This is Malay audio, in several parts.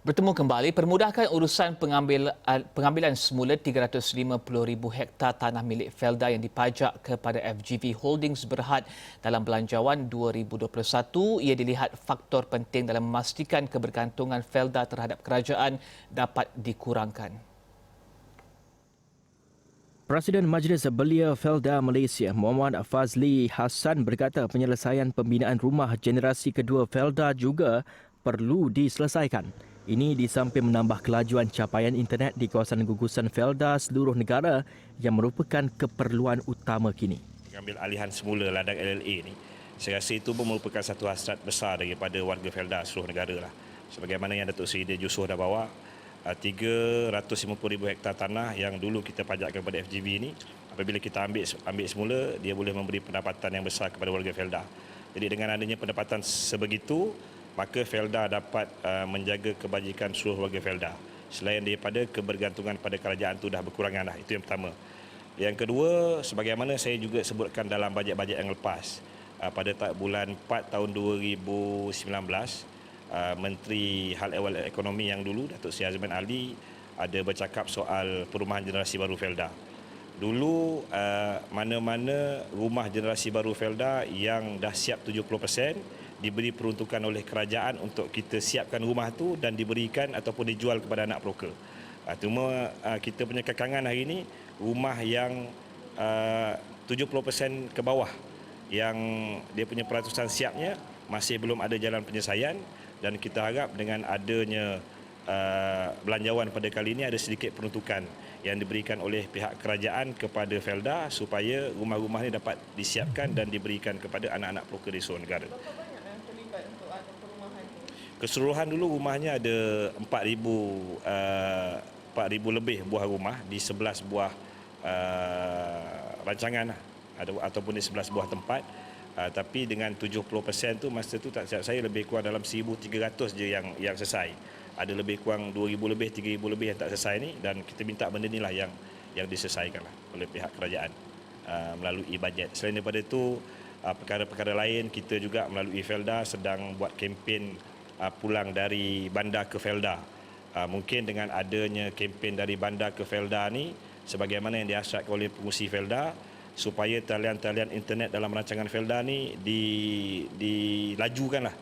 Bertemu kembali, permudahkan urusan pengambilan semula 350,000 hektar tanah milik Felda yang dipajak kepada FGV Holdings Berhad dalam Belanjawan 2021. Ia dilihat faktor penting dalam memastikan kebergantungan Felda terhadap kerajaan dapat dikurangkan. Presiden Majlis Belia Felda Malaysia Muhammad Fazli Hassan berkata penyelesaian pembinaan rumah generasi kedua Felda juga perlu diselesaikan. Ini di samping menambah kelajuan capaian internet di kawasan gugusan Felda seluruh negara yang merupakan keperluan utama kini. Ambil alihan semula ladang LLA ni, saya rasa itu pun merupakan satu hasrat besar daripada warga Felda seluruh negara lah. Sebagaimana yang Datuk Seri Dia Yusof dah bawa, 350,000 hektar tanah yang dulu kita pajakkan kepada FGV ini, apabila kita ambil semula, dia boleh memberi pendapatan yang besar kepada warga Felda. Jadi dengan adanya pendapatan sebegitu, maka Felda dapat menjaga kebajikan seluruh warga Felda. Selain daripada kebergantungan pada kerajaan itu dah berkurangan lah. Itu yang pertama. Yang kedua, sebagaimana saya juga sebutkan dalam bajet-bajet yang lepas, pada bulan 4 tahun 2019, Menteri Hal Ehwal Ekonomi yang dulu, Datuk Seri Azman Ali, ada bercakap soal perumahan generasi baru Felda. Dulu mana-mana rumah generasi baru Felda yang dah siap 70%, diberi peruntukan oleh kerajaan untuk kita siapkan rumah tu dan diberikan ataupun dijual kepada anak broker. Cuma kita punya kekangan hari ini, rumah yang 70% ke bawah yang dia punya peratusan siapnya masih belum ada jalan penyelesaian, dan kita harap dengan adanya belanjawan pada kali ini ada sedikit peruntukan yang diberikan oleh pihak kerajaan kepada Felda supaya rumah-rumah ini dapat disiapkan dan diberikan kepada anak-anak broker di seluruh negara. Keseluruhan dulu rumahnya ada 4,000 lebih buah rumah di 11 buah rancangan ataupun di 11 buah tempat. Tapi dengan 70% tu masa tu tak silap saya lebih kurang dalam 1,300 je yang selesai. Ada lebih kurang 2,000 lebih, 3,000 lebih yang tak selesai ni, dan kita minta benda inilah yang diselesaikanlah oleh pihak kerajaan melalui bajet. Selain daripada itu, perkara-perkara lain kita juga melalui Felda sedang buat kempen pulang dari bandar ke Felda. Mungkin dengan adanya kempen dari bandar ke Felda ni, sebagaimana yang dihasratkan oleh pengurusi Felda, supaya talian-talian internet dalam rancangan Felda ni dilajukanlah.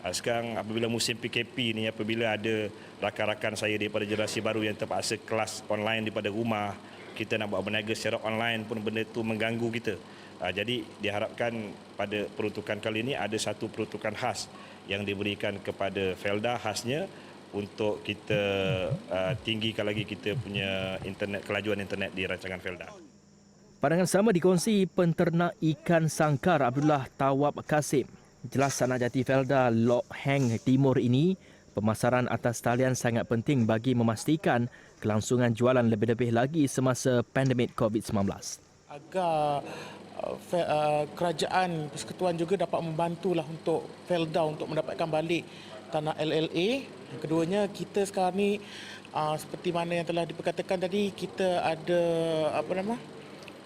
Sekarang apabila musim PKP ni, apabila ada rakan-rakan saya daripada generasi baru yang terpaksa kelas online daripada rumah, kita nak buat berniaga secara online pun benda tu mengganggu kita. Jadi diharapkan pada peruntukan kali ini ada satu peruntukan khas yang diberikan kepada Felda, khasnya untuk kita tinggikan lagi kita punya internet, kelajuan internet di rancangan Felda. Pandangan sama dikongsi penternak ikan sangkar Abdullah Tawab Kasim. Jelas Sanak Jati Felda Lok Heng Timur ini, pemasaran atas talian sangat penting bagi memastikan kelangsungan jualan lebih-lebih lagi semasa pandemik COVID-19. Agar kerajaan persekutuan juga dapat membantulah untuk Felda untuk mendapatkan balik tanah LLA. Yang keduanya, kita sekarang ni seperti mana yang telah diperkatakan tadi, kita ada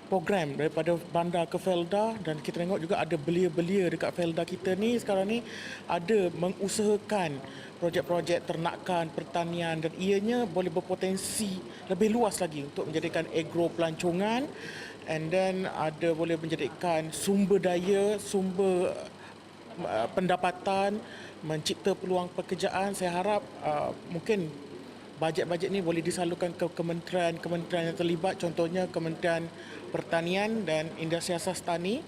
program daripada bandar ke Felda, dan kita tengok juga ada belia-belia dekat Felda kita ni sekarang ni ada mengusahakan projek-projek ternakan, pertanian, dan ianya boleh berpotensi lebih luas lagi untuk menjadikan agro pelancongan, and then ada boleh menjadikan sumber daya, sumber pendapatan, mencipta peluang pekerjaan. Saya harap mungkin bajet-bajet ni boleh disalurkan ke kementerian-kementerian yang terlibat, contohnya Kementerian Pertanian dan Industri Asas Tani,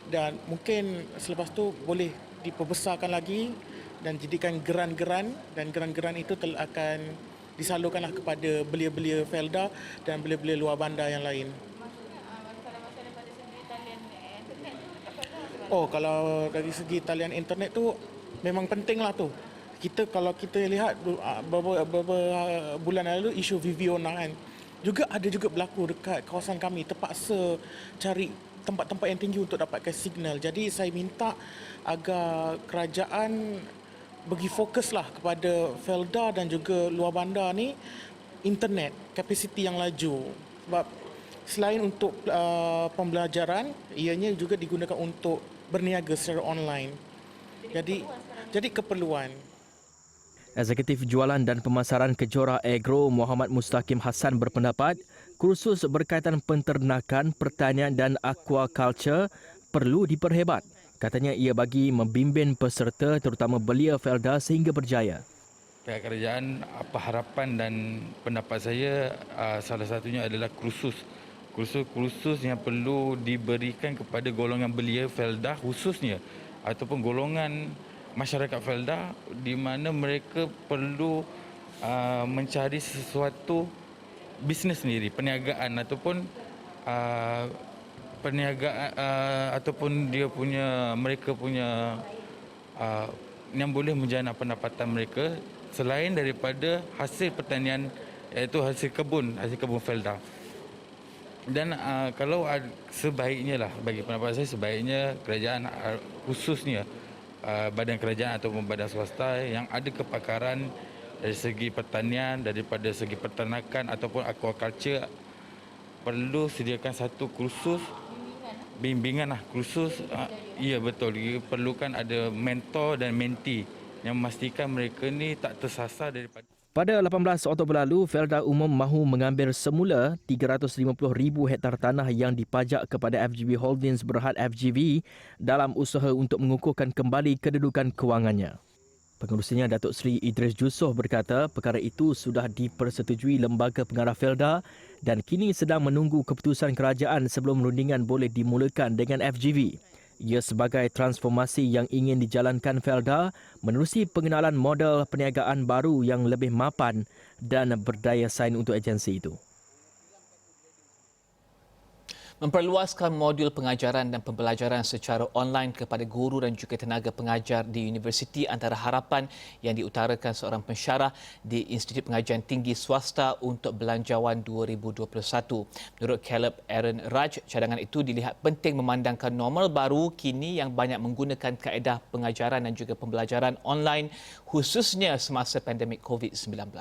dan mungkin selepas tu boleh diperbesarkan lagi dan jadikan geran-geran, dan geran-geran itu akan disalurkanlah kepada belia-belia Felda dan belia-belia luar bandar yang lain. Oh, kalau dari segi talian internet tu memang pentinglah tu. Kalau kita lihat beberapa bulan lalu isu VVO9 kan, ada juga berlaku dekat kawasan kami, terpaksa cari tempat-tempat yang tinggi untuk dapatkan signal. Jadi saya minta agar kerajaan bagi fokuslah kepada Felda dan juga luar bandar ni internet, kapasiti yang laju. Sebab selain untuk pembelajaran, ianya juga digunakan untuk berniaga secara online. Jadi keperluan. Eksekutif Jualan dan Pemasaran Kejora Agro Muhammad Mustaqim Hassan berpendapat kursus berkaitan penternakan, pertanian dan aquaculture perlu diperhebat. Katanya ia bagi membimbing peserta terutama belia Felda sehingga berjaya. Pihak kerajaan, apa harapan dan pendapat saya, salah satunya adalah kursus yang perlu diberikan kepada golongan belia Felda khususnya ataupun golongan masyarakat Felda di mana mereka perlu mencari sesuatu bisnes sendiri, perniagaan ataupun mereka punya yang boleh menjana pendapatan mereka selain daripada hasil pertanian, iaitu hasil kebun Felda. Dan kalau sebaiknya lah, bagi pendapat saya, sebaiknya kerajaan khususnya badan kerajaan ataupun badan swasta yang ada kepakaran dari segi pertanian, daripada segi peternakan ataupun aquaculture perlu sediakan satu kursus bimbingan kursus. Ya betul, diperlukan ada mentor dan mentee yang memastikan mereka ni tak tersasar daripada. Pada 18 Oktober lalu, Felda Umum mahu mengambil semula 350,000 hektar tanah yang dipajak kepada FGV Holdings Berhad FGV dalam usaha untuk mengukuhkan kembali kedudukan kewangannya. Pengurusinya Datuk Seri Idris Jusoh berkata perkara itu sudah dipersetujui Lembaga Pengarah Felda dan kini sedang menunggu keputusan kerajaan sebelum rundingan boleh dimulakan dengan FGV. Ia sebagai transformasi yang ingin dijalankan Felda menerusi pengenalan model perniagaan baru yang lebih mapan dan berdaya saing untuk agensi itu. Memperluaskan modul pengajaran dan pembelajaran secara online kepada guru dan juga tenaga pengajar di universiti antara harapan yang diutarakan seorang pensyarah di Institut Pengajian Tinggi Swasta untuk Belanjawan 2021. Menurut Caleb Aaron Raj, cadangan itu dilihat penting memandangkan normal baru kini yang banyak menggunakan kaedah pengajaran dan juga pembelajaran online khususnya semasa pandemik COVID-19.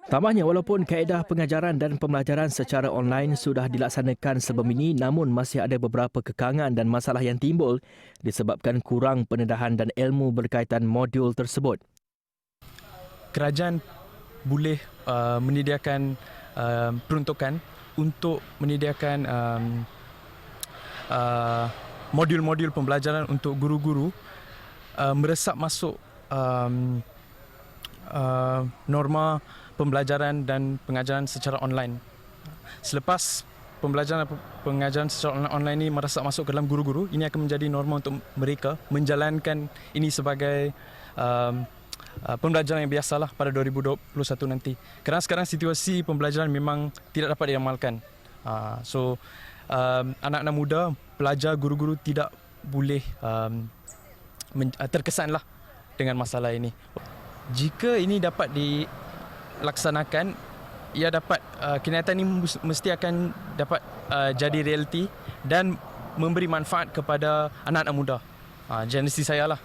Tambahnya, walaupun kaedah pengajaran dan pembelajaran secara online sudah dilaksanakan sebelum ini, namun masih ada beberapa kekangan dan masalah yang timbul disebabkan kurang pendedahan dan ilmu berkaitan modul tersebut. Kerajaan boleh menyediakan peruntukan untuk menyediakan modul-modul pembelajaran untuk guru-guru meresap masuk norma pembelajaran dan pengajaran secara online. Selepas pengajaran secara online ini meresap masuk ke dalam guru-guru, ini akan menjadi norma untuk mereka menjalankan ini sebagai pembelajaran yang biasalah pada 2021 nanti. Kerana sekarang situasi pembelajaran memang tidak dapat diamalkan. Anak-anak muda, pelajar, guru-guru tidak boleh terkesanlah dengan masalah ini. Jika ini dapat dilaksanakan, ia dapat kenyataan ini mesti akan dapat jadi realiti dan memberi manfaat kepada anak-anak muda. Generasi saya lah.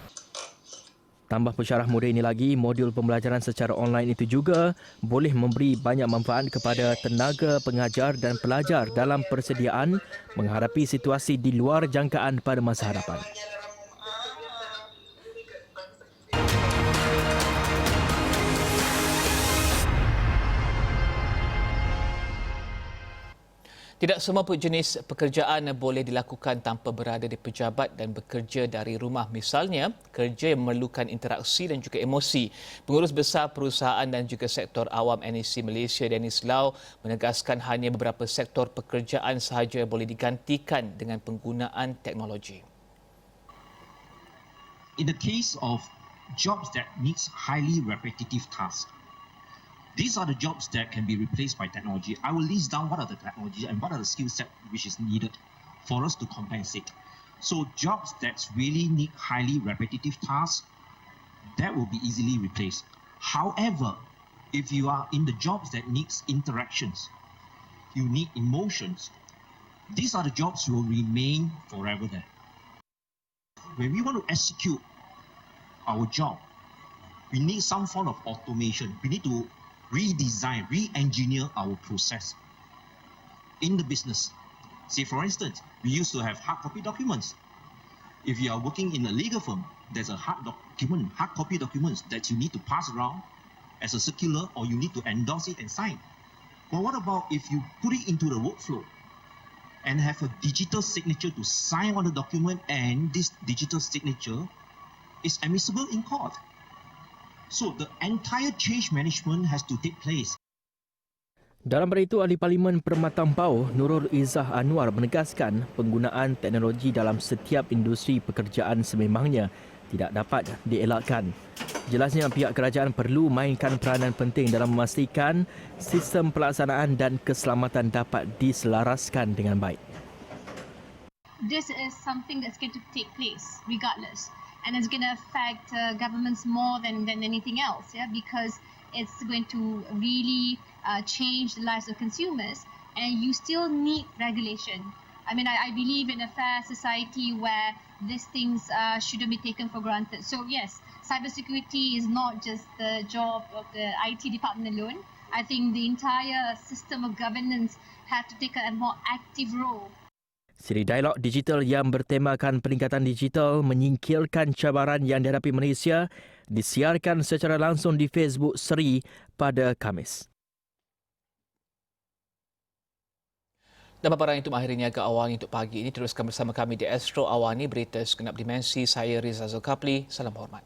Tambah pensyarah muda ini lagi, modul pembelajaran secara online itu juga boleh memberi banyak manfaat kepada tenaga pengajar dan pelajar dalam persediaan menghadapi situasi di luar jangkaan pada masa hadapan. Tidak semua jenis pekerjaan boleh dilakukan tanpa berada di pejabat dan bekerja dari rumah. Misalnya, kerja yang memerlukan interaksi dan juga emosi. Pengurus Besar Perusahaan dan juga Sektor Awam NEC Malaysia, Dennis Lau, menegaskan hanya beberapa sektor pekerjaan sahaja boleh digantikan dengan penggunaan teknologi. In the case of jobs that needs highly repetitive tasks, these are the jobs that can be replaced by technology. I will list down what are the technology and what are the skill set which is needed for us to compensate. So jobs that really need highly repetitive tasks, that will be easily replaced. However, if you are in the jobs that needs interactions, you need emotions, these are the jobs will remain forever there. When we want to execute our job, we need some form of automation. We need to redesign, re-engineer our process in the business. Say, for instance, we used to have hard copy documents. If you are working in a legal firm, there's a hard copy documents that you need to pass around as a circular, or you need to endorse it and sign. But what about if you put it into the workflow and have a digital signature to sign on the document, and this digital signature is admissible in court? So the entire change management has to take place. Dalam pada itu, Ahli Parlimen Permatang Pau, Nurul Izzah Anwar menegaskan penggunaan teknologi dalam setiap industri pekerjaan sememangnya tidak dapat dielakkan. Jelasnya pihak kerajaan perlu mainkan peranan penting dalam memastikan sistem pelaksanaan dan keselamatan dapat diselaraskan dengan baik. This is something that's going to take place regardless, and it's going to affect governments more than anything else, yeah, because it's going to really change the lives of consumers, and you still need regulation. I mean, I believe in a fair society where these things shouldn't be taken for granted. So yes, cybersecurity is not just the job of the IT department alone. I think the entire system of governance have to take a more active role. Siri dialog digital yang bertemakan peningkatan digital menyingkirkan cabaran yang dihadapi Malaysia disiarkan secara langsung di Facebook Seri pada Khamis. Dan paparan itu mengakhiri Niaga Awani untuk pagi ini. Teruskan bersama kami di Astro Awani, berita segenap dimensi. Saya Riza Zulkapli. Salam hormat.